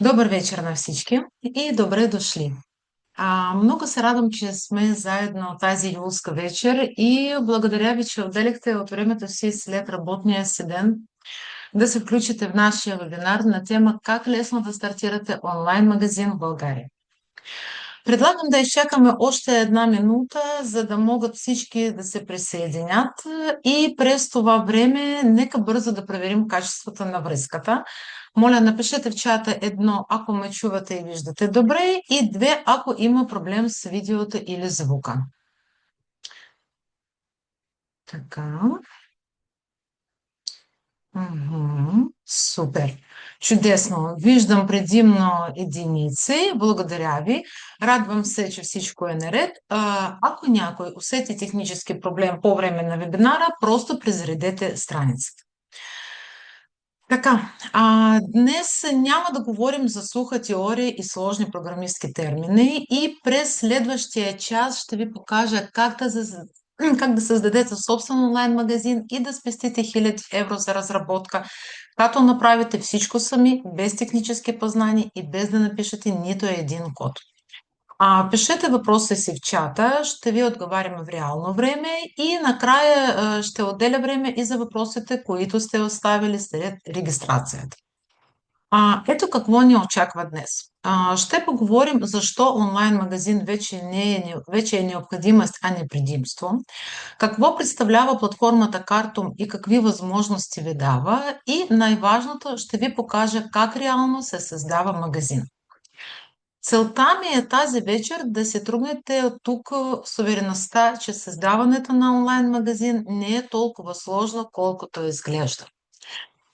Добър вечер на всички и добре дошли. Много се радвам, че сме заедно тази юлска вечер и благодаря ви, че отделихте от времето си след работния си ден да се включите в нашия вебинар на тема как лесно да стартирате онлайн магазин в България. Предлагам да изчакаме още една минута, за да могат всички да се присъединят и през това време нека бързо да проверим качеството на връзката. Моля, напишете в чата едно, ако ме чувате и виждате добре, и две, ако има проблем с видеото или звука. Така. Супер. Чудесно. Виждам предимно единици. Благодаря ви. Радвам се, че всичко е наред. Ако някой усети технически проблем по време на вебинара, просто презаредете страницата. Така, днес няма да говорим за суха теория и сложни програмистки термини и през следващия час ще ви покажа как да създадете собствен онлайн магазин и да спестите 1000 евро за разработка, като направите всичко сами, без технически познания и без да напишете нито един код. Пишете въпроса си в чата, ще ви отговаряме в реално време и накрая ще отделя време и за въпросите, които сте оставили след регистрацията. Ето какво ни очаква днес. Ще поговорим защо онлайн магазин вече е необходимост, а не предимство. Какво представлява платформата Kartum и какви възможности ви дава. И най-важното, ще ви покажа как реално се създава магазин. Целта ми е тази вечер да се тръгнете от тук с увереността, че създаването на онлайн магазин не е толкова сложно, колкото изглежда.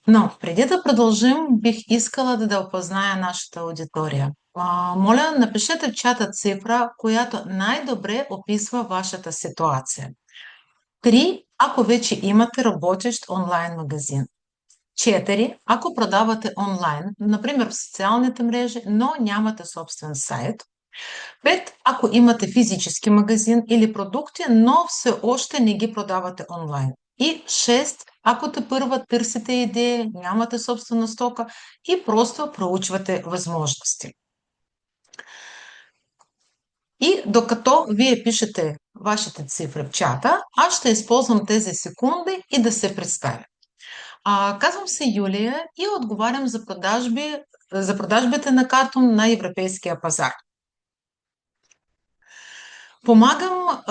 Но преди да продължим, бих искала да опозная нашата аудитория. Моля, напишете в чата цифра, която най-добре описва вашата ситуация. 3, ако вече имате работещ онлайн магазин. 4, ако продавате онлайн, например в социалните мрежи, но нямате собствен сайт. 5, ако имате физически магазин или продукти, но все още не ги продавате онлайн. И 6, ако тепърва търсите идея, нямате собствена стока и просто проучвате възможности. И докато вие пишете вашите цифри в чата, аз ще използвам тези секунди и да се представя. Казвам се Юлия и отговарям за продажбите на Kartum на европейския пазар. Помагам,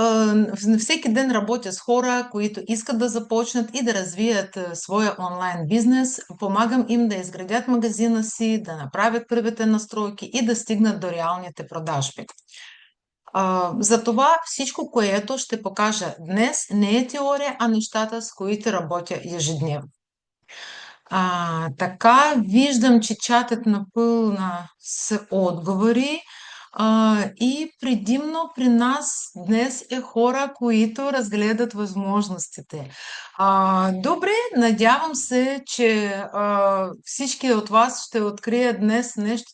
всеки ден работя с хора, които искат да започнат и да развият своя онлайн бизнес. Помагам им да изградят магазина си, да направят първите настройки и да стигнат до реалните продажби. Затова всичко, което ще покажа днес, не е теория, а нещата, с които работя ежедневно. Така, виждам, че чатът напълна с отговори. И предимно при нас днес е хора, които разгледат възможностите. Добре, надявам се, че всички от вас ще открият днес нещо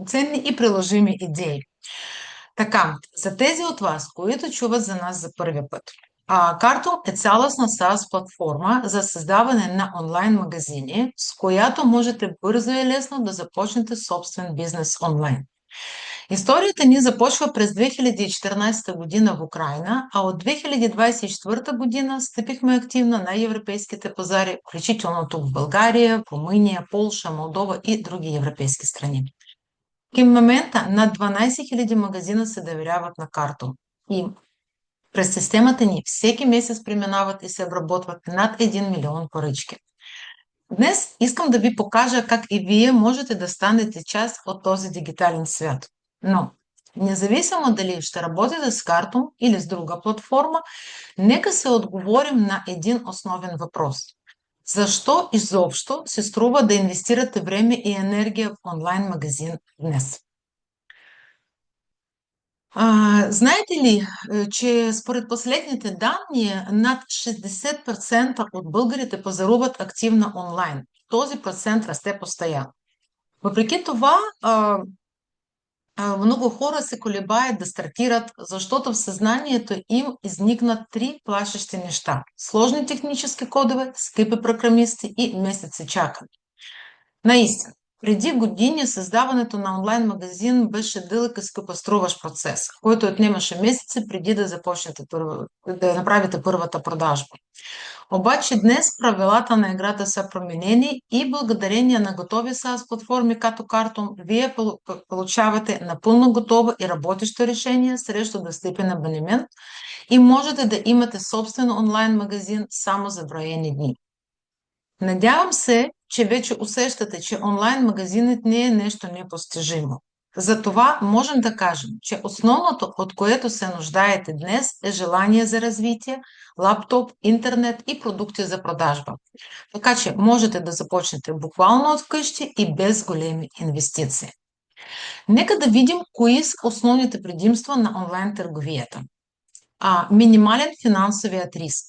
ценни и приложими идеи. Така, за тези от вас, които чуват за нас за първи път. Kartum е цялостна SaaS платформа за създаване на онлайн магазини, с която можете бързо и лесно да започнете собствен бизнес онлайн. Историята ни започва през 2014 година в Украйна, а от 2024 година стъпихме активно на европейските пазари, включително тук в България, Румъния, Полша, Молдова и други европейски страни. Към момента над 12 000 магазина се доверяват на Kartum. И през системата ни всеки месец преминават и се обработват над 1 милион поръчки. Днес искам да ви покажа как и вие можете да станете част от този дигитален свят. Но, независимо дали ще работите с Kartum или с друга платформа, нека се отговорим на един основен въпрос. Защо изобщо се струва да инвестирате време и енергия в онлайн магазин днес? Знаете ли, че според последните данни над 60% от българите пазаруват активно онлайн. Този процент расте постоянно. Въпреки това, много хора се колебаят да стартират, защото в съзнанието им изникнат 3 плашещи неща. Сложни технически кодове, скъпи програмисти и месеци чакане. Наистина, Преди години създаването на онлайн магазин беше дълъг и скъпоструващ процес, който отнемаше месеци преди да започнете да направите първата продажба. Обаче днес правилата на играта са променени и благодарение на готови SaaS платформи като Kartum, вие получавате напълно готово и работещо решение срещу достъпен абонемент и можете да имате собствен онлайн магазин само за броени дни. Надявам се, че вече усещате, че онлайн магазинът не е нещо непостижимо. Затова можем да кажем, че основното, от което се нуждаете днес, е желание за развитие, лаптоп, интернет и продукти за продажба. Така че можете да започнете буквално от вкъщи и без големи инвестиции. Нека да видим кои са основните предимства на онлайн търговията. Минимален финансовият риск.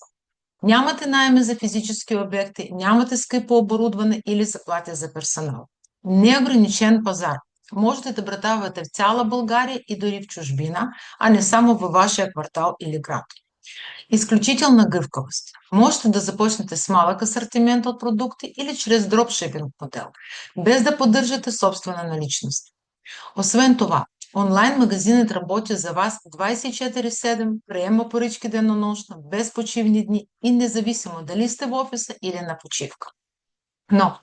Нямате наеми за физически обекти, нямате скъпо оборудване или заплати за персонал. Неограничен пазар. Можете да продавате в цяла България и дори в чужбина, а не само във вашия квартал или град. Изключителна гъвкавост. Можете да започнете с малък асортимент от продукти или чрез дропшипинг модел, без да поддържате собствена наличност. Освен това, онлайн магазинът работи за вас 24/7, приема поръчки денонощно, без почивни дни и независимо дали сте в офиса или на почивка. Но,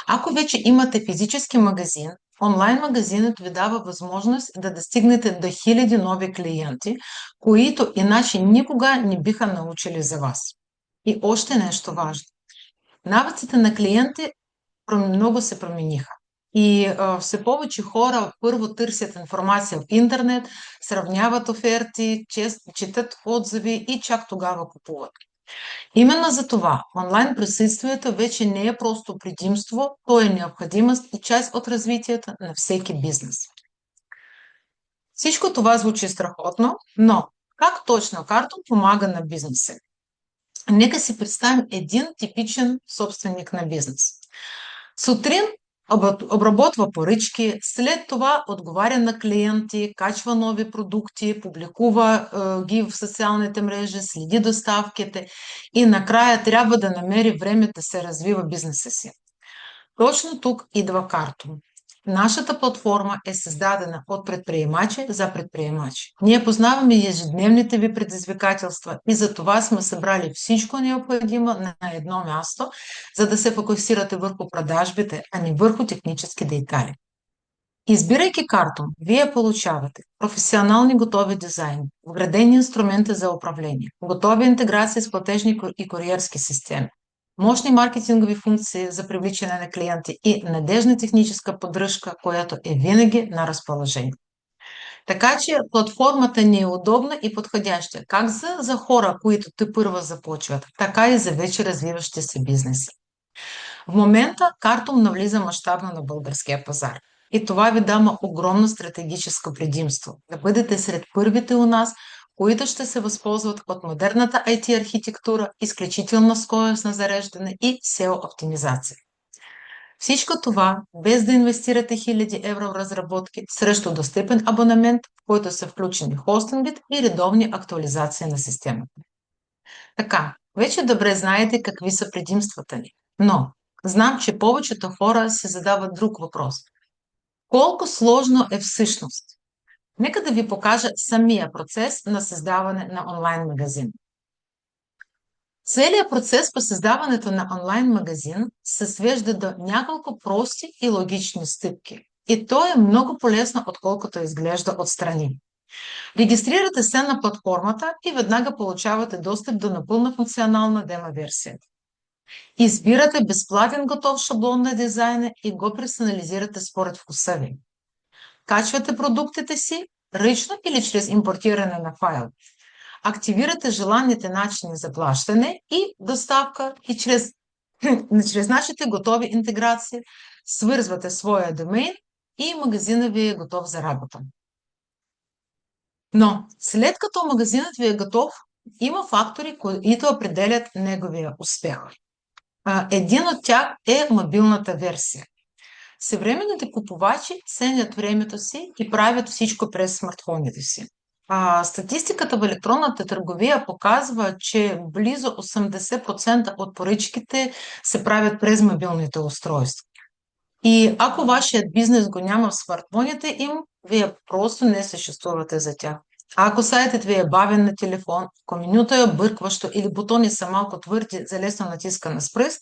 ако вече имате физически магазин, онлайн магазинът ви дава възможност да достигнете до хиляди нови клиенти, които иначе никога не биха научили за вас. И още нещо важно. Навиците на клиенти много се промениха. И все повече хора първо търсят информация в интернет, сравняват оферти, четат отзиви и чак тогава купуват. Именно за това онлайн присъствието вече не е просто предимство, то е необходимост и част от развитието на всеки бизнес. Всичко това звучи страхотно, но как точно Kartum помага на бизнеса? Нека си представим един типичен собственик на бизнес. Сутрин обработва поръчки, след това отговаря на клиенти, качва нови продукти, публикува ги в социалните мрежи, следи доставките и накрая трябва да намери време да се развива бизнеса си. Точно тук идва Kartum. Нашата платформа е създадена от предприемачи за предприемачи. Ние познаваме ежедневните ви предизвикателства и за това сме събрали всичко необходимо на едно място, за да се фокусирате върху продажбите, а не върху технически детайли. Избирайки Kartum, вие получавате професионални готови дизайни, вградени инструменти за управление, готови интеграции с платежни и куриерски системи, мощни маркетингови функции за привличане на клиенти и надежна техническа поддръжка, която е винаги на разположение. Така че платформата ни е удобна и подходяща как за хора, които тепърва започват, така и за вече развиващи се бизнеси. В момента Kartum навлиза мащабно на българския пазар. И това ви дава огромно стратегическо предимство да бъдете сред първите у нас, които ще се възползват от модерната IT архитектура, изключителна скорост на зареждане и SEO оптимизация. Всичко това без да инвестирате хиляди евро в разработки срещу достъпен абонамент, в който са включени хостингът и редовни актуализации на системата. Така, вече добре знаете какви са предимствата ни, но знам, че повечето хора се задават друг въпрос. Колко сложно е всъщност? Нека да ви покажа самия процес на създаване на онлайн магазин. Целият процес по създаването на онлайн магазин се свежда до няколко прости и логични стъпки. И то е много полезно, отколкото изглежда отстрани. Регистрирате се на платформата и веднага получавате достъп до напълно функционална демо-версия. Избирате безплатен готов шаблон на дизайна и го персонализирате според вкуса ви. Качвате продуктите си ръчно или чрез импортиране на файл. Активирате желаните начини за плащане и доставка и чрез нашите готови интеграции свързвате своя домейн и магазинът ви е готов за работа. Но след като магазинът ви е готов, има фактори, които определят неговия успех. Един от тях е мобилната версия. Съвременните купувачи ценят времето си и правят всичко през смартфоните си. Статистиката в електронната търговия показва, че близо 80% от поръчките се правят през мобилните устройства. И ако вашият бизнес го няма в смартфоните им, вие просто не съществувате за тях. А ако сайтът ви е бавен на телефон, ако менюто е объркващо или бутони са малко твърди за лесно натискане с пръст,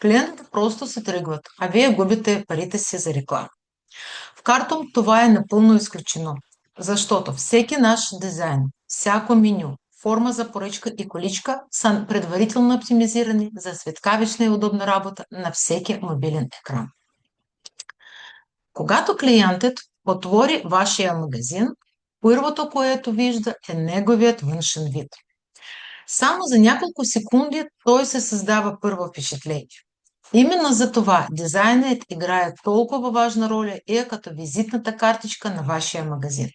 клиентите просто се тръгват, а вие губите парите си за реклама. В Картум това е напълно изключено, защото всеки наш дизайн, всяко меню, форма за поръчка и количка са предварително оптимизирани за светкавична и удобна работа на всеки мобилен екран. Когато клиентът отвори вашия магазин, първото, което вижда, е неговият външен вид. Само за няколко секунди той се създава първо впечатление. Именно за това дизайнът играе толкова важна роля и е като визитната картичка на вашия магазин.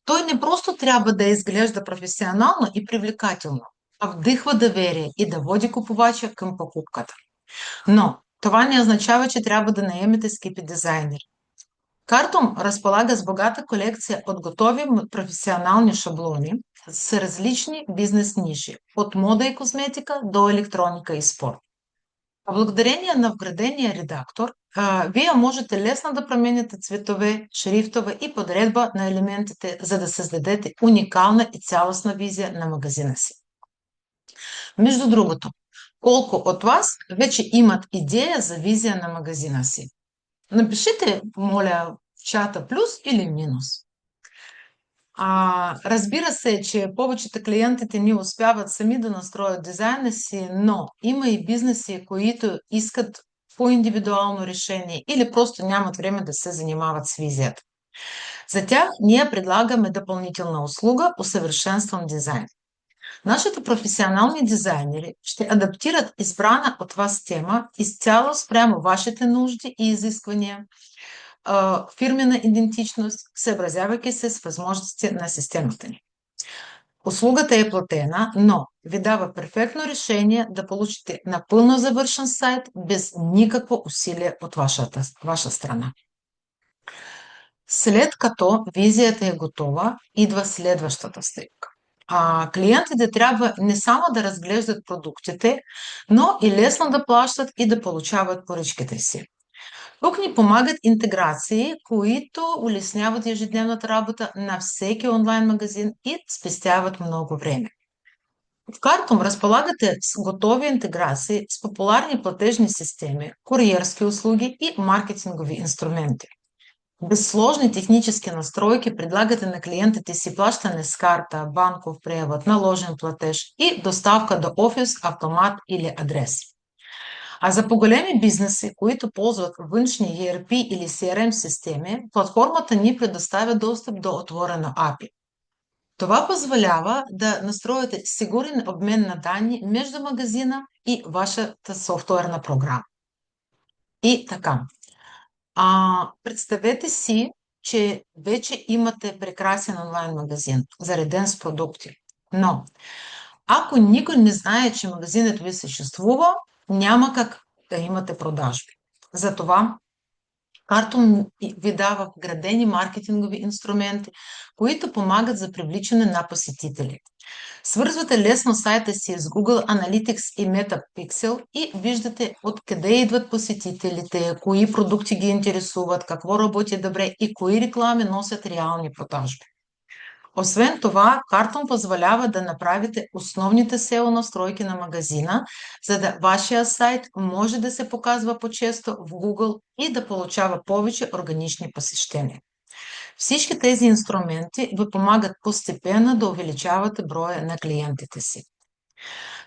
Той не просто трябва да изглежда професионално и привлекателно, а вдъхва доверие и да води купувача към покупката. Но това не означава, че трябва да наемете скъпи дизайнери. Картум разполага с богата колекция от готови професионални шаблони с различни бизнес ниши, от мода и косметика до електроника и спорт. А благодарение на вградения редактор, вие можете лесно да променяте цветове, шрифтове и подредба на елементите, за да създадете уникална и цялостна визия на магазина си. Между другото, колко от вас вече имат идея за визия на магазина си? Напишете, моля, в чата плюс или минус. Разбира се, че повечето клиентите ни успяват сами да настроят дизайна си, но има и бизнеси, които искат по-индивидуално решение или просто нямат време да се занимават с визията. За тях ние предлагаме допълнителна услуга усъвършенстван дизайн. Нашите професионални дизайнери ще адаптират избрана от вас тема изцяло спрямо вашите нужди и изисквания, фирмена идентичност, съобразявайки се с възможностите на системата ни. Услугата е платена, но ви дава перфектно решение да получите напълно завършен сайт без никакво усилие от ваша страна. След като визията е готова, идва следващата стъпка. Клиентите трябва не само да разглеждат продуктите, но и лесно да плащат и да получават поръчките си. Тук ни помагат интеграции, които улесняват ежедневната работа на всеки онлайн магазин и спестяват много време. В Картум разполагате с готови интеграции с популярни платежни системи, куриерски услуги и маркетингови инструменти. Без сложни технически настройки предлагате на клиентите си плащане с карта, банков превод, наложен платеж и доставка до офис, автомат или адрес. А за по-големи бизнеси, които ползват външни ERP или CRM системи, платформата ни предоставя достъп до отворено API. Това позволява да настроите сигурен обмен на данни между магазина и вашата софтуерна програма. И така. Представете си, че вече имате прекрасен онлайн магазин, зареден с продукти. Но, ако никой не знае, че магазинът ви съществува, няма как да имате продажби. Затова Картум ви дава вградени маркетингови инструменти, които помагат за привличане на посетители. Свързвате лесно сайта си с Google Analytics и Metapixel и виждате откъде идват посетителите, кои продукти ги интересуват, какво работи добре и кои реклами носят реални продажби. Освен това, Картум позволява да направите основните SEO настройки на магазина, за да вашия сайт може да се показва по-често в Google и да получава повече органични посещения. Всички тези инструменти ви помагат постепенно да увеличавате броя на клиентите си.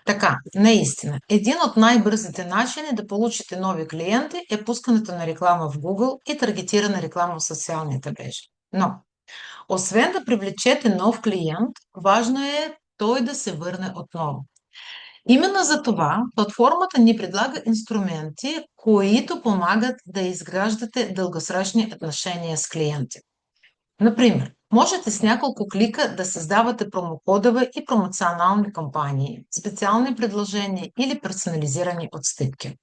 Така, наистина, един от най-бързите начини да получите нови клиенти е пускането на реклама в Google и таргетирана реклама в социалните мрежи. Но, освен да привлечете нов клиент, важно е той да се върне отново. Именно за това платформата ни предлага инструменти, които помагат да изграждате дългосрочни отношения с клиенти. Например, можете с няколко клика да създавате промокодове и промоционални кампании, специални предложения или персонализирани отстъпки.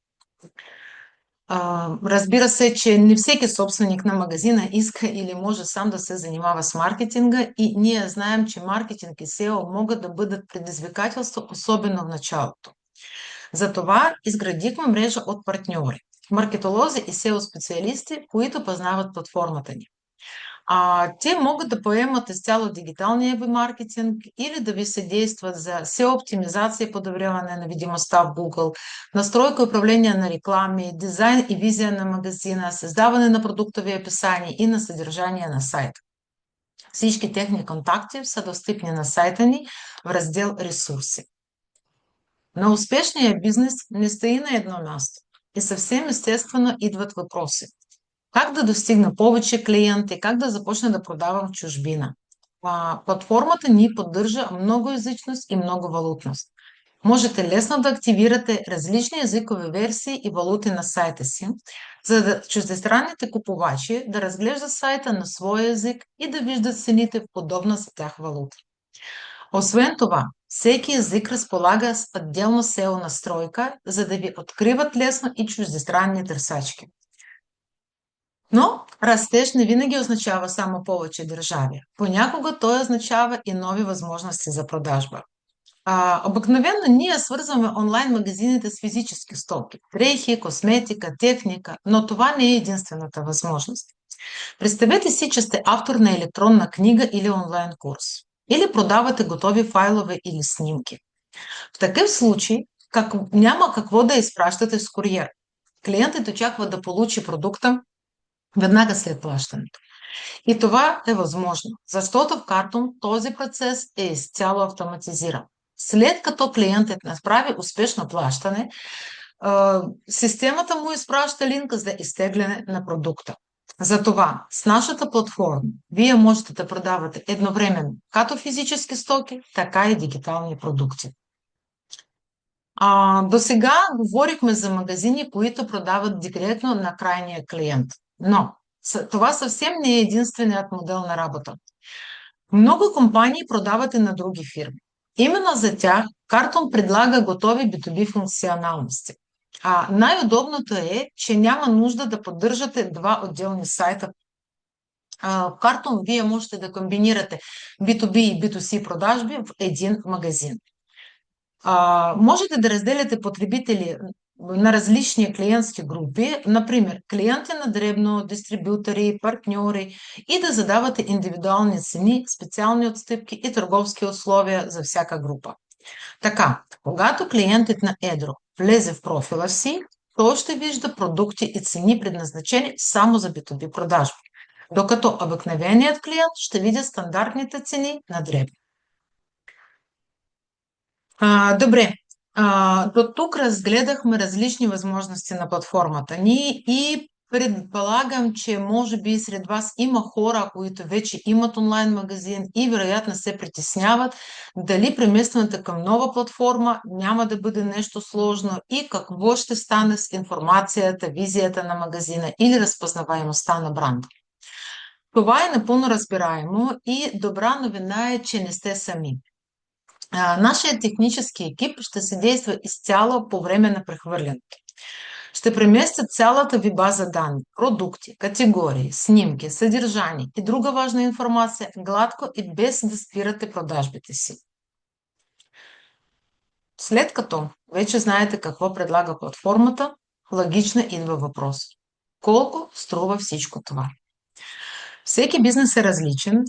Разбира се, че не всеки собственик на магазина иска или може сам да се занимава с маркетинга и ние знаем, че маркетинг и SEO могат да бъдат предизвикателство, особено в началото. Затова изградихме мрежа от партньори. маркетолози и SEO специалисти, които познават платформата ни. Те могат да поемат изцяло дигиталния ви маркетинг или да ви съдействат за SEO оптимизация, подобряване на видимостта в Google, настройка и управление на реклами, дизайн и визия на магазина, създаване на продуктови описания и на съдържание на сайта. Всички техни контакти са достъпни на сайта ни в раздел Ресурси. На успешния бизнес не стои на едно място и съвсем естествено идват въпроси. Как да достигна повече клиенти, как да започна да продавам в чужбина? Платформата ни поддържа многоезичност и многовалутност. Можете лесно да активирате различни езикови версии и валути на сайта си, за да чуждестранните купувачи да разглеждат сайта на своя език и да виждат цените в подобна за тях валута. Освен това, всеки език разполага с отделна SEO настройка, за да ви откриват лесно и чуждестранни търсачки. Но растеж не винаги означава само повече държави. Понякога той означава и нови възможности за продажба. Обикновено ние свързваме онлайн магазините с физически стоки, дрехи, косметика, техника, но това не е единствената възможност. Представете си, че сте автор на електронна книга или онлайн курс, или продавате готови файлове или снимки. В такъв случай няма какво да изпращате с куриер. Клиентът очаква да получи продукта веднага след плащането. И това е възможно, защото в Картун този процес е изцяло автоматизиран. След като клиентът направи успешно плащане, системата му изпраща линка за изтегляне на продукта. Затова с нашата платформа вие можете да продавате едновременно както физически стоки, така и дигитални продукти. До сега говорихме за магазини, които продават директно на крайния клиент. Но това съвсем не е единственият модел на работа. Много компании продават и на други фирми. Именно за тях Картун предлага готови B2B функционалности. Най-удобното е, че няма нужда да поддържате два отделни сайта. В Картун вие можете да комбинирате B2B и B2C продажби в един магазин. Можете да разделяте потребители на различни клиентски групи, например, клиенти на дребно, дистрибютори, партньори и да задавате индивидуални цени, специални отстъпки и търговски условия за всяка група. Така, когато клиентът на Едро влезе в профила си, той ще вижда продукти и цени, предназначени само за B2B продажби, докато обикновеният клиент ще види стандартните цени на дребно. Добре, до тук разгледахме различни възможности на платформата ни и предполагам, че може би сред вас има хора, които вече имат онлайн магазин и вероятно се притесняват дали преместването към нова платформа няма да бъде нещо сложно и какво ще стане с информацията, визията на магазина или разпознаваемостта на бранда. Това е напълно разбираемо и добра новина е, че не сте сами. Нашият технически екип ще се действа изцяло по време на прехвърлянето. Ще преместят цялата ви база данни, продукти, категории, снимки, съдържание и друга важна информация гладко и без да спирате продажбите си. След като вече знаете какво предлага платформата, логично идва въпрос. Колко струва всичко това? Всеки бизнес е различен.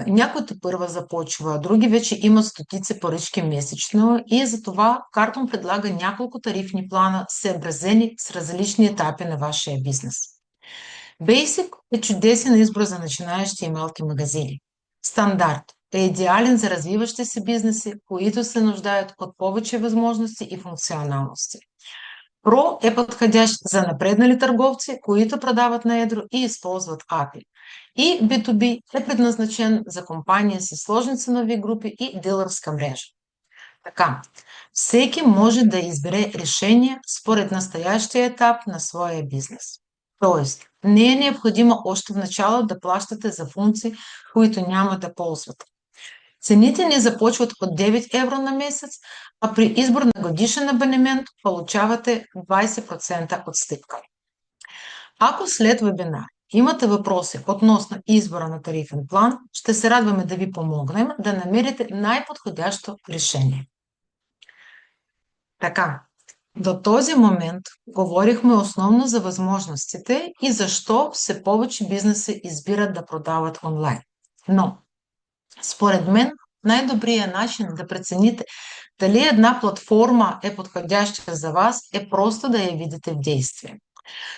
Някой първа започва, други вече имат стотици поръчки месечно и затова Картун предлага няколко тарифни плана, съобразени с различни етапи на вашия бизнес. Basic е чудесен избор за начинаещи и малки магазини. Стандарт е идеален за развиващи се бизнеси, които се нуждаят от повече възможности и функционалности. Pro е подходящ за напреднали търговци, които продават на едро и използват API. И B2B е предназначен за компании с сложни ценови групи и дилърска мрежа. Така, всеки може да избере решение според настоящия етап на своя бизнес. Тоест, не е необходимо още в начало да плащате за функции, които няма да ползвате. Цените не започват от 9 евро на месец, а при избор на годишен абонемент получавате 20% отстъпка. Ако след вебинар имате въпроси относно избора на тарифен план, ще се радваме да ви помогнем да намерите най-подходящо решение. Така, До този момент говорихме основно за възможностите и защо все повече бизнеси избират да продават онлайн. Но, според мен, най-добрият начин да прецените дали една платформа е подходяща за вас е просто да я видите в действие.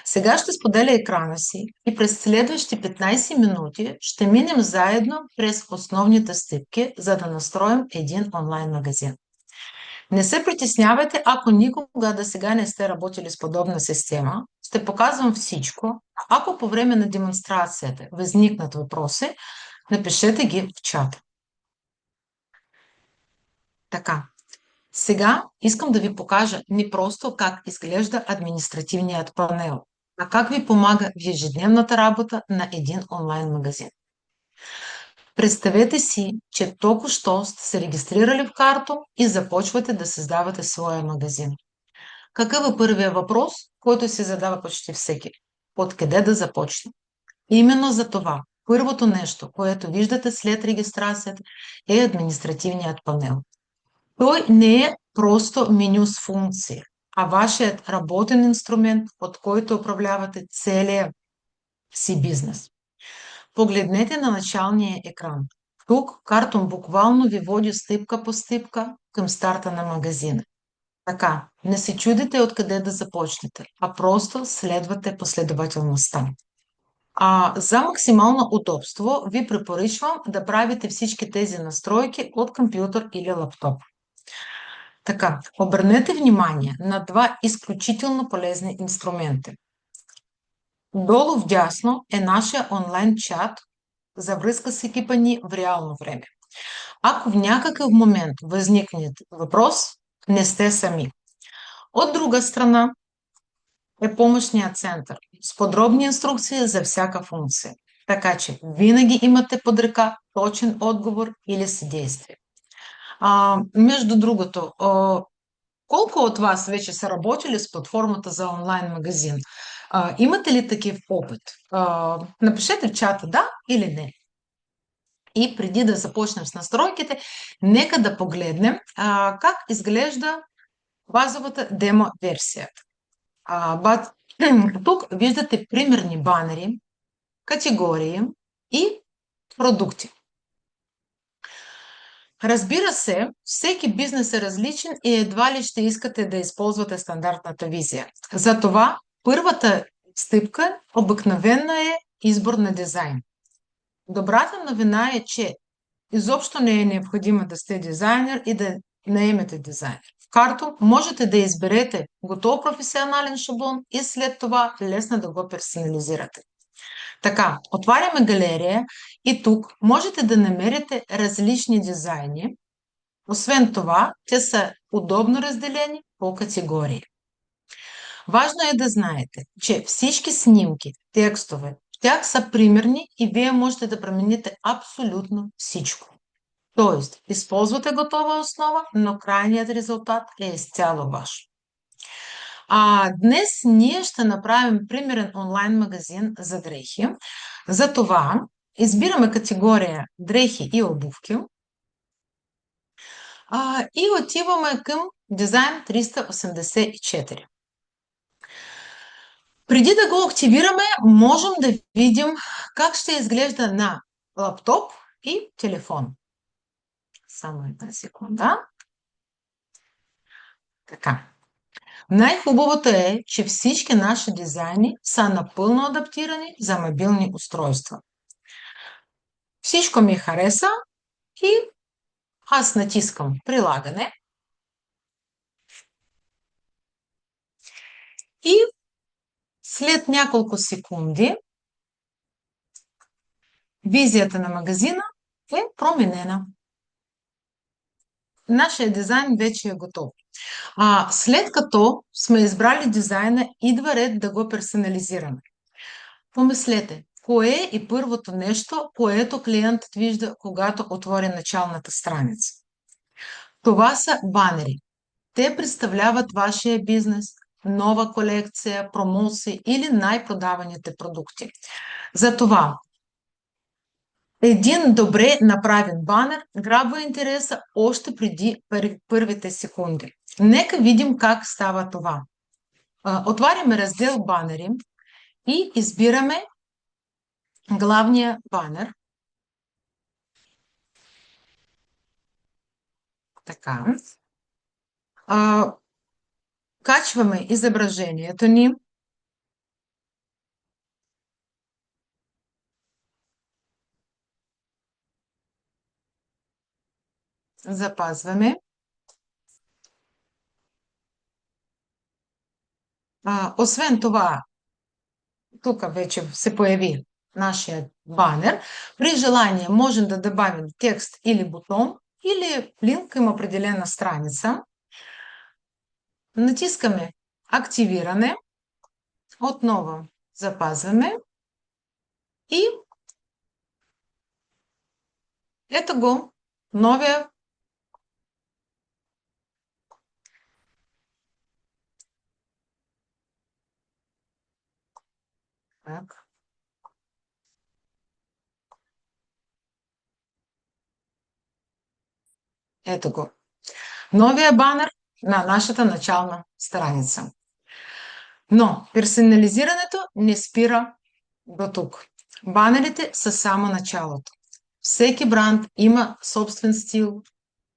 Сега ще споделя екрана си и през следващите 15 минути ще минем заедно през основните стъпки, за да настроим един онлайн магазин. Не се притеснявайте, ако никога до сега не сте работили с подобна система. Ще показвам всичко. Ако по време на демонстрацията възникнат въпроси, напишете ги в чата. Така, сега искам да ви покажа не просто как изглежда административният панел, а как ви помага в ежедневната работа на един онлайн магазин. Представете си, че току-що сте се регистрирали в карто и започвате да създавате своя магазин. Какъв е първият въпрос, който се задава почти всеки? Откъде да започне? Именно за това, първото нещо, което виждате след регистрацията, е административният панел. Той не е просто меню с функции, а вашият работен инструмент, от който управлявате целия си бизнес. Погледнете на началния екран. Тук картон буквално ви води стъпка по стъпка към старта на магазина. Така, не се чудите откъде да започнете, а просто следвате последователността. За максимално удобство ви препоръчвам да правите всички тези настройки от компютър или лаптоп. Така, обърнете внимание на два изключително полезни инструмента. Долу вдясно е нашия онлайн чат за връзка с екипа ни в реално време. Ако в някакъв момент възникне въпрос, не сте сами. От друга страна е помощният център с подробни инструкции за всяка функция. Така че винаги имате под ръка точен отговор или съдействие. Между другото, колко от вас вече са работили с платформата за онлайн магазин? Имате ли такив опит? Напишете в чата да или не. И преди да започнем с настройките, нека да погледнем как изглежда базовата демо версията. Тук виждате примерни банери, категории и продукти. Разбира се, всеки бизнес е различен и едва ли ще искате да използвате стандартната визия. Затова първата стъпка обикновена е избор на дизайн. Добрата новина е, че изобщо не е необходимо да сте дизайнер и да наемете дизайнер. В карто можете да изберете готов професионален шаблон и след това лесно да го персонализирате. Така, отваряме галерия и тук можете да намерите различни дизайни. Освен това, те са удобно разделени по категории. Важно е да знаете, че всички снимки, текстове, в тях са примерни и вие можете да промените абсолютно всичко. Тоест, използвате готова основа, но крайният резултат е изцяло ваш. Днес ние ще направим примерен онлайн магазин за дрехи. Затова избираме категория дрехи и обувки и отиваме към дизайн 384. Преди да го активираме, можем да видим как ще изглежда на лаптоп и телефон. Само една секунда. Така. Най-хубавото е, че всички наши дизайни са напълно адаптирани за мобилни устройства. Всичко ми хареса и аз натискам прилагане и след няколко секунди визията на магазина е променена. Нашия дизайн вече е готов. След като сме избрали дизайна, идва ред да го персонализираме. Помислете, кое е първото нещо, което клиентът вижда, когато отвори началната страница? Това са банери. Те представляват вашия бизнес, нова колекция, промоции или най-продаваните продукти. Затова един добре направен банер грабва интереса още преди първите секунди. Нека видим как става това. Отваряме раздел банери и избираме главния банер. Така. Качваме изображението ни. Запазваме. Освен това, тук вече се появи нашия банер. При желание можем да добавим текст или бутон, или линк към определена страница. Натискаме активиране. Отново запазваме. И ето го, новия. Так. Ето го. Новия банер на нашата начална страница. Но персонализирането не спира до тук. Банерите са само началото. Всеки бранд има собствен стил.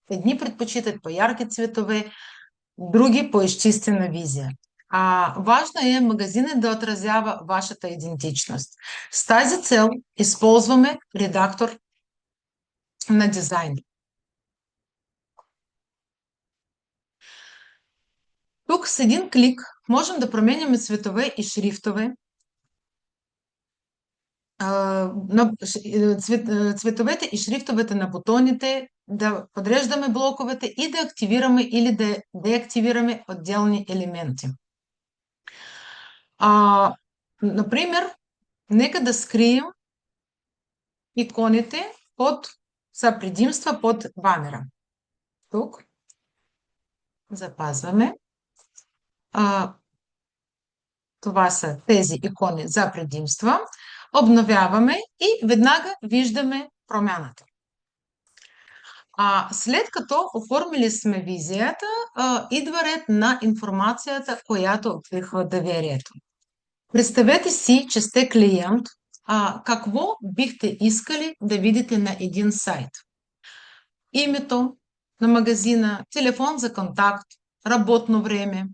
Едни предпочитат по-ярки цветове, други по-изчистена визия. Важно е магазинът да отразява вашата идентичност. С тази цел използваме редактор на дизайн. Тук с един клик можем да променяме цветове и шрифтове, цветовете и шрифтовете на бутоните, да подреждаме блоковете и да активираме или да деактивираме отделни елементи. Например, нека да скрием иконите за предимства под банера. Тук запазваме. Това са тези икони за предимства. Обновяваме и веднага виждаме промяната. След като оформили сме визията, идва ред на информацията, която обвързва доверието. Представете си, че сте клиент. Какво бихте искали да видите на един сайт? Името на магазина, телефон за контакт, работно време,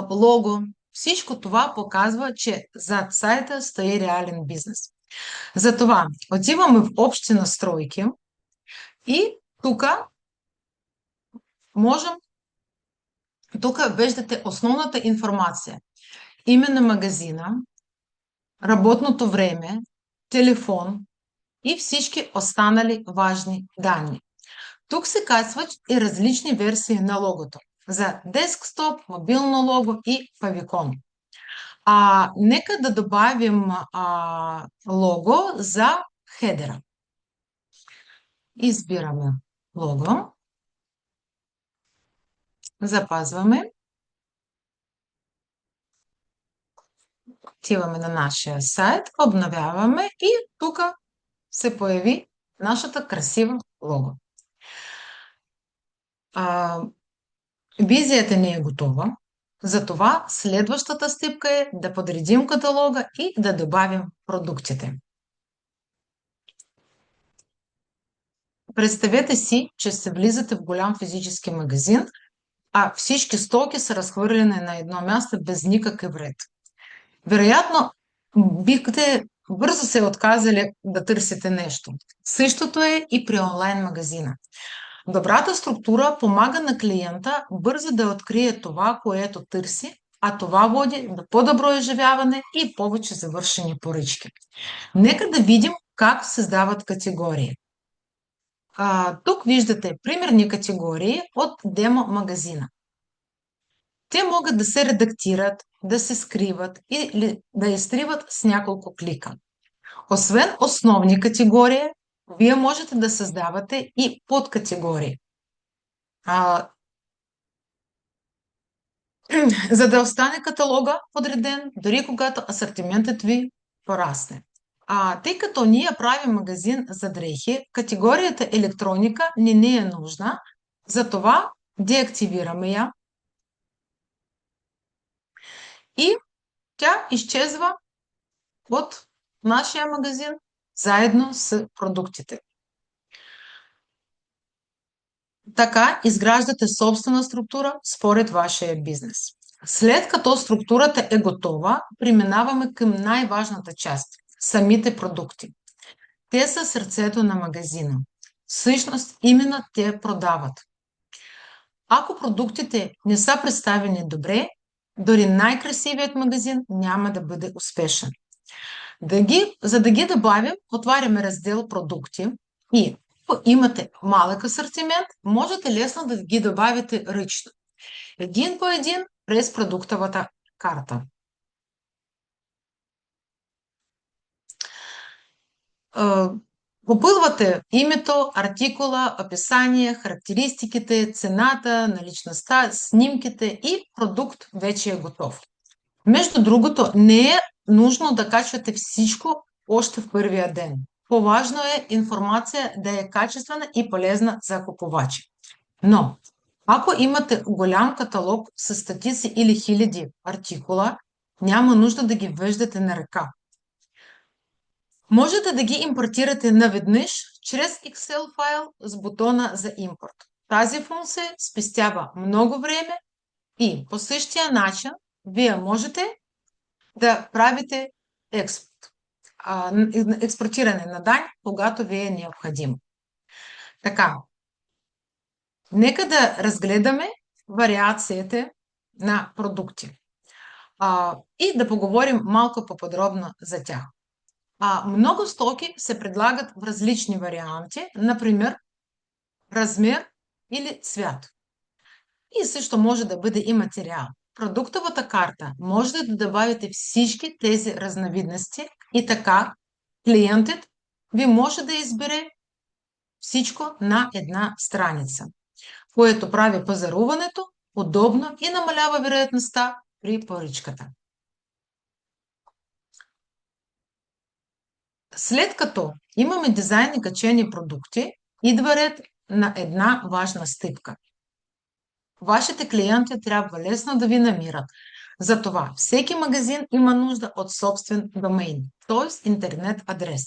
лого. Всичко това показва, че зад сайта стои реален бизнес. Затова отиваме в общи настройки и тук виждате основната информация. Име на магазина, работното време, телефон и всички останали важни данни. Тук се казват и различни версии на логото. За десктоп, мобилно лого и павикон. Нека да добавим лого за хедера. Избираме лого. Запазваме. Отиваме на нашия сайт, обновяваме и тук се появи нашата красива лого. Визията не е готова, затова следващата стъпка е да подредим каталога и да добавим продуктите. Представете си, че се влизате в голям физически магазин, а всички стоки са разхвърлени на едно място без никакъв ред. Вероятно, бихте бързо се отказали да търсите нещо. Същото е и при онлайн магазина. Добрата структура помага на клиента бързо да открие това, което търси, а това води до по-добро изживяване и повече завършени поръчки. Нека да видим как създават категории. Тук виждате примерни категории от демо магазина. Те могат да се редактират, да се скриват или да изтриват с няколко клика. Освен основни категории, вие можете да създавате и подкатегории. За да остане каталога подреден, дори когато асортиментът ви порасне. Тъй като ние правим магазин за дрехи, категорията електроника не е нужна, затова деактивираме я и тя изчезва от нашия магазин заедно с продуктите. Така изграждате собствена структура според вашия бизнес. След като структурата е готова, преминаваме към най-важната част – самите продукти. Те са сърцето на магазина. Всъщност, именно те продават. Ако продуктите не са представени добре, дори най-красивият магазин няма да бъде успешен. За да ги добавим, отваряме раздел продукти и ако имате малък асортимент, можете лесно да ги добавите ръчно. Един по един през продуктовата карта. Попълвате името, артикула, описание, характеристиките, цената, наличността, снимките и продукт вече е готов. Между другото, не е нужно да качвате всичко още в първия ден. По-важно е информация да е качествена и полезна за купувачи. Но, ако имате голям каталог с стотици или хиляди артикула, няма нужда да ги веждате на ръка. Можете да ги импортирате наведнъж чрез Excel файл с бутона за импорт. Тази функция спестява много време и по същия начин вие можете да правите експортиране на данни, когато ви е необходимо. Така, нека да разгледаме вариациите на продукти и да поговорим малко по-подробно за тях. Много стоки се предлагат в различни варианти, например размер или цвят. И също може да бъде и материал. Продуктовата карта може да добавите всички тези разновидности и така клиентът ви може да избере всичко на една страница, което прави пазаруването удобно и намалява вероятността при поръчката. След като имаме дизайн и качени продукти, идва ред на една важна стъпка. Вашите клиенти трябва лесно да ви намират. Затова всеки магазин има нужда от собствен домейн, т.е. интернет адрес.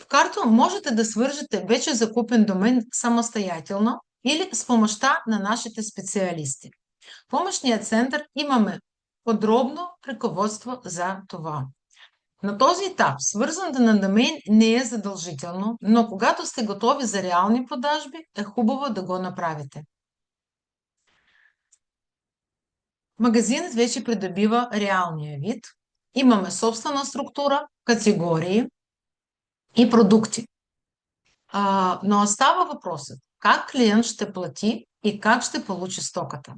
В карта можете да свържете вече закупен домен самостоятелно или с помощта на нашите специалисти. В помощния център имаме подробно ръководство за това. На този етап свързването на домен не е задължително, но когато сте готови за реални продажби, е хубаво да го направите. Магазинът вече придобива реалния вид. Имаме собствена структура, категории и продукти. Но остава въпросът как клиент ще плати и как ще получи стоката.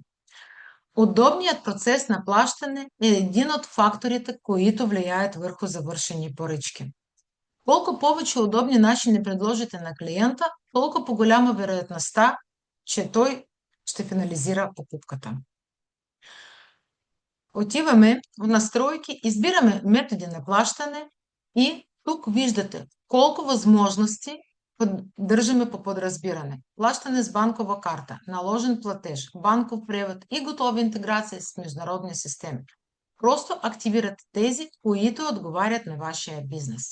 Удобният процес на плащане е един от факторите, които влияят върху завършени поръчки. Колко повече удобни начини предложите на клиента, толкова по-голяма вероятността, че той ще финализира покупката. Отиваме в настройки, избираме методи на плащане и тук виждате колко възможности държаме по подразбиране. Плащане с банкова карта, наложен платеж, банков превод и готова интеграция с международни системи. Просто активирате тези, които отговарят на вашия бизнес.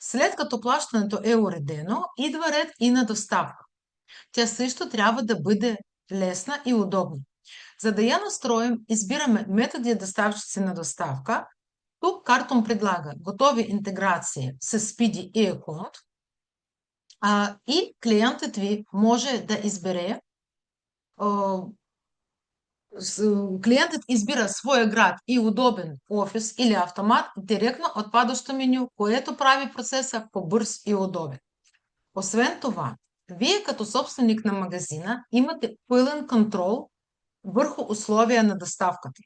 След като плащането е уредено, идва ред и на доставка. Тя също трябва да бъде лесна и удобна. За да я настроим, избираме методи доставчици на доставка. Тук Картон предлага готови интеграции с Speedy и Account и клиентът ви може да избере клиентът избира своя град и удобен офис или автомат директно от падащо меню, което прави процеса по-бърз и удобен. Освен това, вие като собственик на магазина имате пълен контрол върху условия на доставката.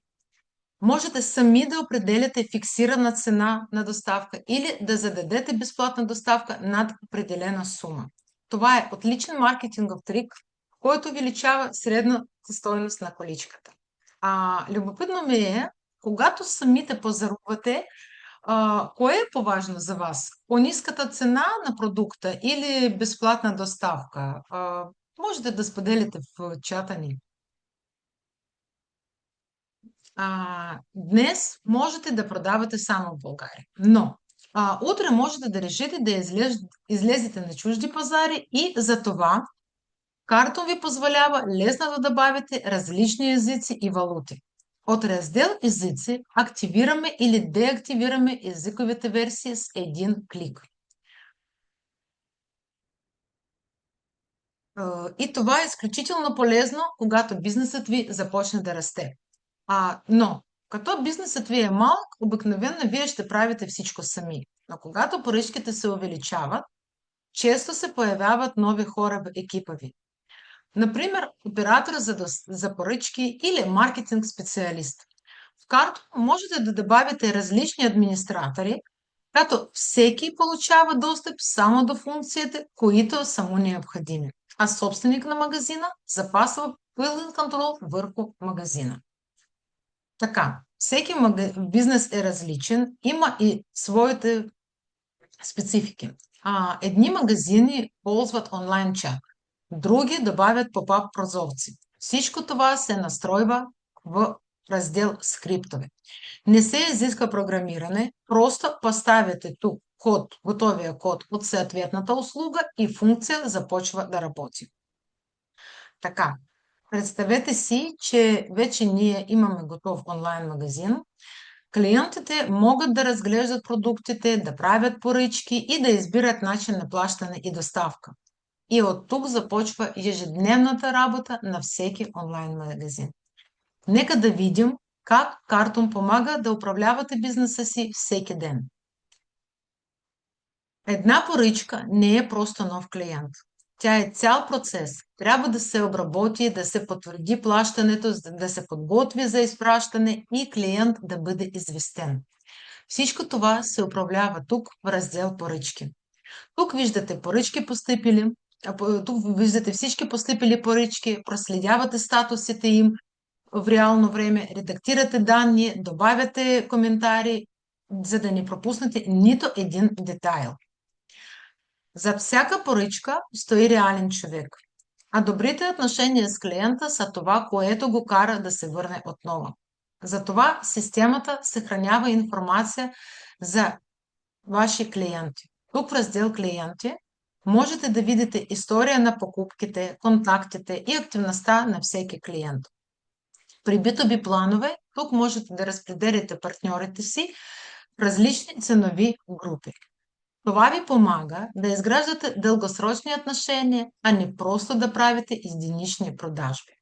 Можете сами да определяте фиксирана цена на доставка или да зададете безплатна доставка над определена сума. Това е отличен маркетингов трик, който увеличава средната стойност на количката. Любопитно ми е, когато самите пазарувате, кое е по-важно за вас? По-ниската цена на продукта или безплатна доставка? Можете да споделите в чата ни. Днес можете да продавате само в България, но утре можете да решите да излезете на чужди пазари и за това Картон ви позволява лесно да добавите различни езици и валути. От раздел езици активираме или деактивираме езиковите версии с един клик. И това е изключително полезно, когато бизнесът ви започне да расте. Но, като бизнесът ви е малък, обикновено вие ще правите всичко сами. Но когато поръчките се увеличават, често се появяват нови хора в екипа ви. Например, оператор за поръчки или маркетинг специалист. В карто можете да добавите различни администратори, като всеки получава достъп само до функциите, които са му необходими. А собственик на магазина запасва пълен контрол върху магазина. Така, всеки бизнес е различен, има и своите специфики. Едни магазини ползват онлайн чат, други добавят поп-ап прозорци. Всичко това се настройва в раздел скриптове. Не се изисква програмиране, просто поставяте тук готовия код от съответната услуга и функция започва да работи. Така, представете си, че вече ние имаме готов онлайн магазин. Клиентите могат да разглеждат продуктите, да правят поръчки и да избират начин на плащане и доставка. И от тук започва ежедневната работа на всеки онлайн магазин. Нека да видим как Картон помага да управлявате бизнеса си всеки ден. Една поръчка не е просто нов клиент. Тя е цял процес. Трябва да се обработи, да се потвърди плащането, да се подготви за изпращане и клиент да бъде известен. Всичко това се управлява тук в раздел поръчки. Тук виждате поръчки постъпили, тук виждате всички постъпили поръчки, проследявате статусите им в реално време, редактирате данни, добавяте коментари, за да не пропуснете нито един детайл. За всяка поръчка стои реален човек, а добрите отношения с клиента са това, което го кара да се върне отново. Затова системата съхранява информация за ваши клиенти. Тук в раздел клиенти можете да видите история на покупките, контактите и активността на всеки клиент. При B2B планове тук можете да разпределите партньорите си в различни ценови групи. Това ви помага да изграждате дългосрочни отношения, а не просто да правите единични продажби.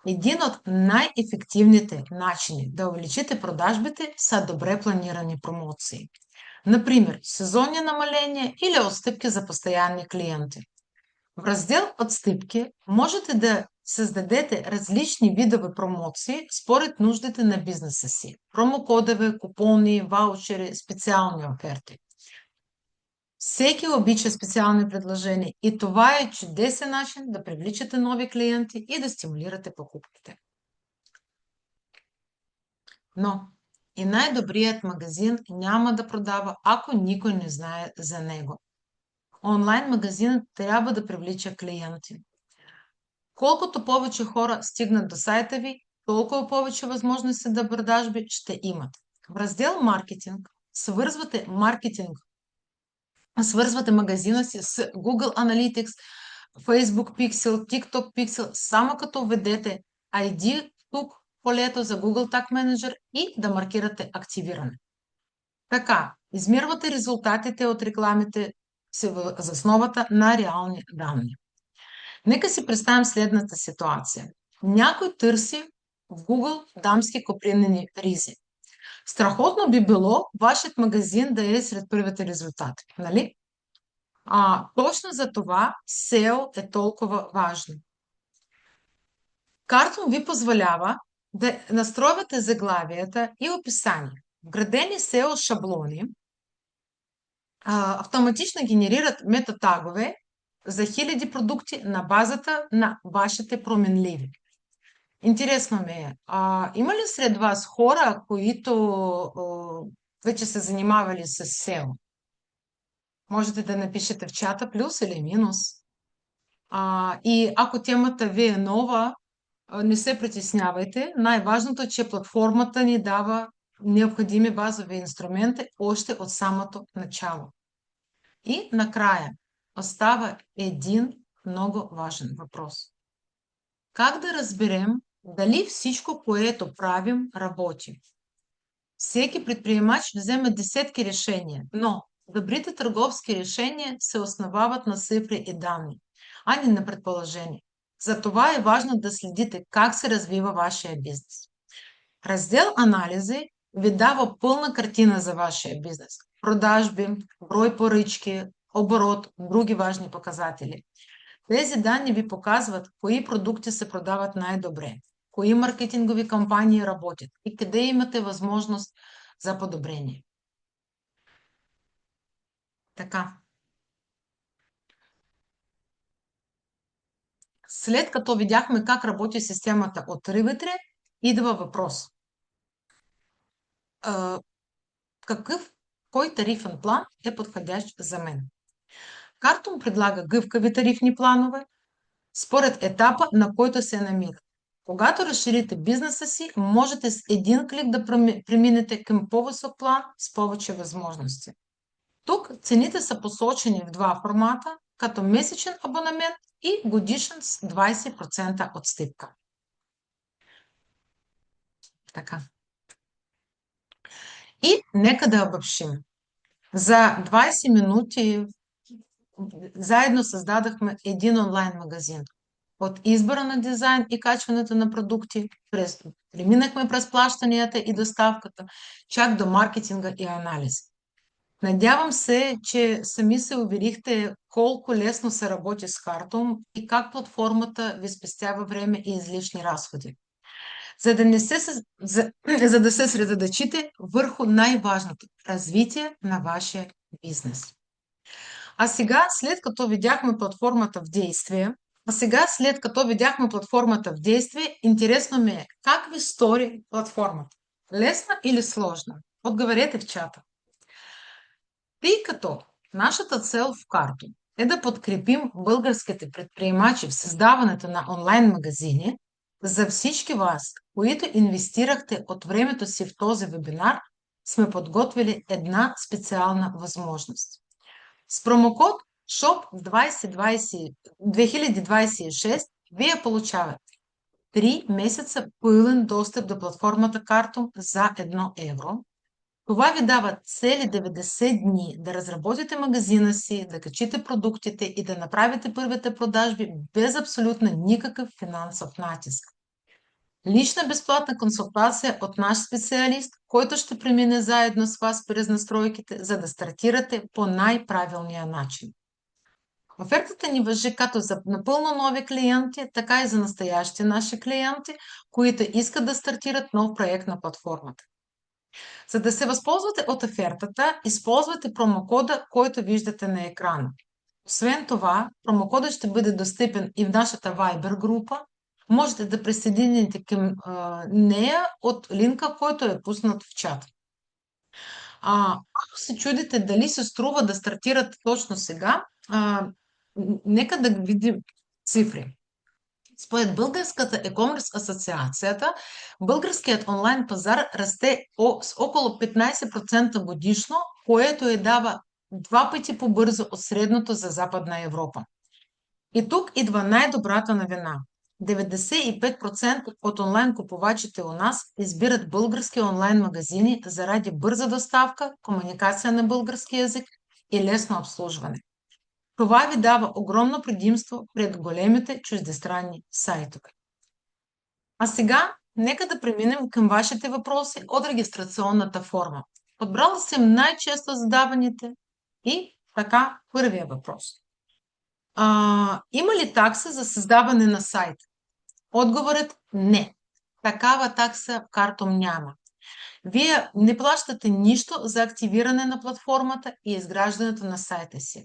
Един от най-ефективните начини да увеличите продажбите са добре планирани промоции. Например, сезонни намаления или отстъпки за постоянни клиенти. В раздел отстъпки можете да създадете различни видове промоции според нуждите на бизнеса си. Промокодове, купони, ваучери, специални оферти. Всеки обича специални предложения и това е чудесен начин да привличате нови клиенти и да стимулирате покупките. Но и най-добрият магазин няма да продава, ако никой не знае за него. Онлайн магазинът трябва да привлича клиенти. Колкото повече хора стигнат до сайта ви, толкова повече възможности за продажби ще имат. В раздел маркетинг свързвате магазина си с Google Analytics, Facebook Pixel, TikTok Pixel, само като введете ID тук полето за Google Tag Manager и да маркирате активиране. Така, измервате резултатите от рекламите за основата на реални данни. Нека си представим следната ситуация. Някой търси в Google дамски копринени ризи. Страхотно би било вашият магазин да е сред първите резултати, нали? Точно за това SEO е толкова важно. Картон ви позволява да настройвате заглавията и описания. Вградени SEO шаблони автоматично генерират метатагове за хиляди продукти на базата на вашите променливи. Интересно ми е, има ли сред вас хора, които вече са занимавали с SEO? Можете да напишете в чата плюс или минус. И ако темата ви е нова, не се притеснявайте. Най-важното е, че платформата ни дава необходими базови инструменти още от самото начало. И накрая остава един много важен въпрос. Как да разберем дали всичко, което правим, работи? Всеки предприемач взема десетки решения, но добрите търговски решения се основават на цифри и данни, а не на предположения. Затова е важно да следите как се развива вашия бизнес. Раздел анализи ви дава пълна картина за вашия бизнес. Продажби, брой поръчки, оборот, други важни показатели. Тези данни ви показват кои продукти се продават най-добре, кои маркетингови кампании работят и къде имате възможност за подобрение. Така. След като видяхме как работи системата от Rivitre, идва въпрос. Кой тарифен план е подходящ за мен? Картум предлага гъвкави тарифни планове според етапа, на който се намира. Когато разширите бизнеса си, можете с един клик да преминете към по-висок план с повече възможности. Тук цените са посочени в два формата, като месечен абонамент и годишен с 20% отстъпка. Така. И нека да обобщим. За 20 минути заедно създадахме един онлайн магазин. От избора на дизайн и качването на продукти, преминахме през плащанията и доставката, чак до маркетинга и анализ. Надявам се, че сами се уверихте колко лесно се работи с Картум и как платформата ви спестява време и излишни разходи. За да се средоточите върху най-важното – развитие на вашия бизнес. А сега, след като видяхме платформата в действие, интересно ми е как ви стори платформата. Лесна или сложна? Отговорете в чата. Тъй като нашата цел в Карто е да подкрепим българските предприемачи в създаването на онлайн магазини, за всички вас, които инвестирахте от времето си в този вебинар, сме подготвили една специална възможност. С промокод SHOP2026 вие получавате 3 месеца пълен достъп до платформата Карто за 1 евро. Това ви дава цели 90 дни да разработите магазина си, да качите продуктите и да направите първите продажби без абсолютно никакъв финансов натиск. Лична безплатна консултация от наш специалист, който ще премине заедно с вас през настройките, за да стартирате по най-правилния начин. Офертата ни важи както за напълно нови клиенти, така и за настоящи наши клиенти, които искат да стартират нов проект на платформата. За да се възползвате от офертата, използвате промокода, който виждате на екрана. Освен това, промокодът ще бъде достъпен и в нашата Viber група. Можете да присъедините към нея от линка, който е пуснат в чат. Ако се чудите дали се струва да стартирате точно сега, нека да видим цифри. Според Българската e-commerce асоциацията, българският онлайн пазар расте с около 15% годишно, което дава 2 пъти по-бързо от средното за Западна Европа. И тук идва най-добрата новина. 95% от онлайн купувачите у нас избират български онлайн магазини заради бърза доставка, комуникация на български език и лесно обслужване. Това ви дава огромно предимство пред големите чуждестранни сайтове. А сега, нека да преминем към вашите въпроси от регистрационната форма. Подбрала съм най-често задаваните и така първия въпрос. Има ли такса за създаване на сайт? Отговорът не. Такава такса в Картум няма. Вие не плащате нищо за активиране на платформата и изграждането на сайта си.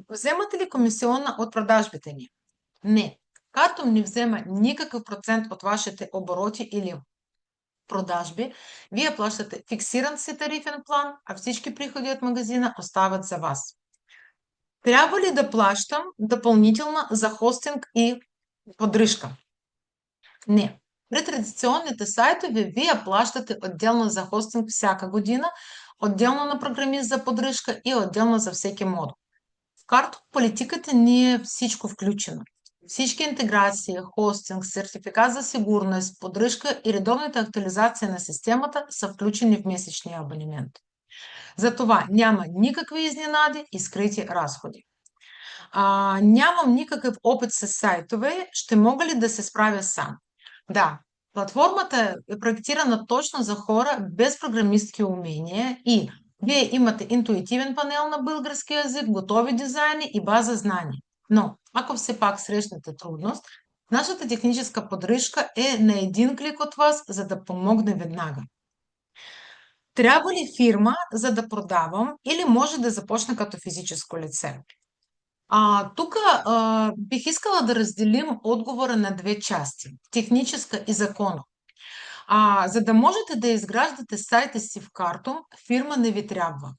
Вземате ли комисионна от продажбите ни? Не. Картум не взема никакъв процент от вашите обороти или продажби. Вие плащате фиксиран си тарифен план, а всички приходи от магазина остават за вас. Трябва ли да плащам допълнителна за хостинг и поддръжка? Не. При традиционните сайтове вие плащате отделно за хостинг всяка година, отделно на програмист за поддръжка и отделно за всеки модул. В карто политиката ни е всичко включено. Всички интеграции, хостинг, сертификат за сигурност, поддръжка и редовната актуализация на системата са включени в месечния абонемент. Затова няма никакви изненади и скрити разходи. Нямам никакъв опит с сайтове, ще мога ли да се справя сам? Да, платформата е проектирана точно за хора без програмистки умения и вие имате интуитивен панел на български язик, готови дизайни и база знания. Но, ако все пак срещнете трудност, нашата техническа поддръжка е на един клик от вас, за да помогне веднага. Трябва ли фирма, за да продавам, или може да започна като физическо лице? Тук бих искала да разделим отговора на две части – техническа и законова. За да можете да изграждате сайта си в Kartum, фирма не ви трябва.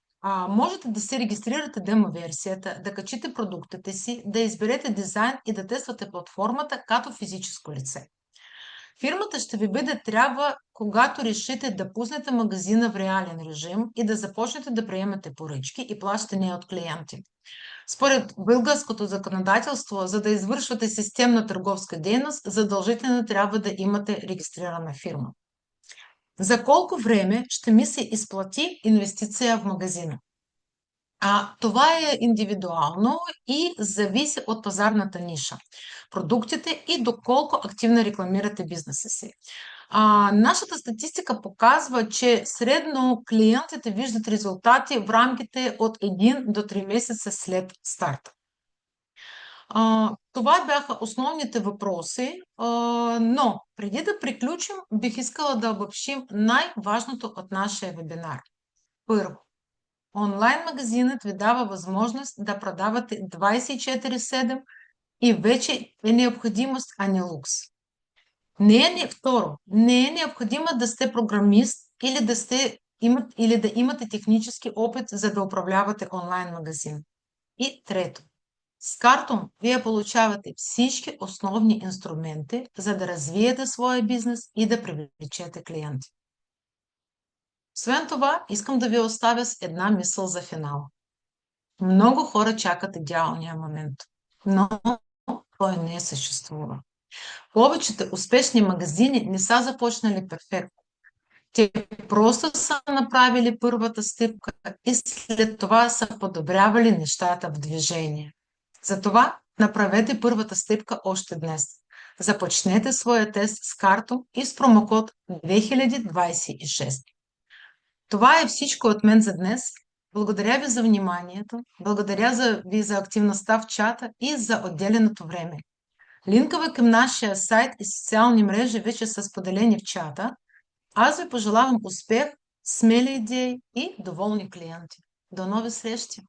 Можете да се регистрирате демо версията, да качите продуктите си, да изберете дизайн и да тествате платформата като физическо лице. Фирмата ще ви бъде трябва, когато решите да пуснете магазина в реален режим и да започнете да приемате поръчки и плащания от клиенти. Според българското законодателство, за да извършвате системна търговска дейност, задължително трябва да имате регистрирана фирма. За колко време ще ми се изплати инвестиция в магазина? Това е индивидуално и зависи от пазарната ниша, продуктите и доколко активно рекламирате бизнеса си. Нашата статистика показва, че средно клиентите виждат резултати в рамките от 1 до 3 месеца след старта. Това бяха основните въпроси, но преди да приключим, бих искала да обобщим най-важното от нашия вебинар. Първо, онлайн магазинът ви дава възможност да продавате 24/7 и вече е необходимост, а не лукс. Второ, не е необходимо да сте програмист или да имате технически опит, за да управлявате онлайн магазин. И трето, с Kartum вие получавате всички основни инструменти, за да развиете своя бизнес и да привлечете клиенти. Освен това, искам да ви оставя с една мисъл за финал. Много хора чакат идеалния момент, но той не съществува. Повечето успешни магазини не са започнали перфектно. Те просто са направили първата стъпка и след това са подобрявали нещата в движение. Затова направете първата стъпка още днес. Започнете своя тест с Kartum и с промокод 2026. Това е всичко от мен за днес. Благодаря ви за вниманието, благодаря ви за активността в чата и за отделеното време. Линкове към нашия сайт и социални мрежи вече са споделени в чата. Аз ви пожелавам успех, смели идеи и доволни клиенти. До нови срещи!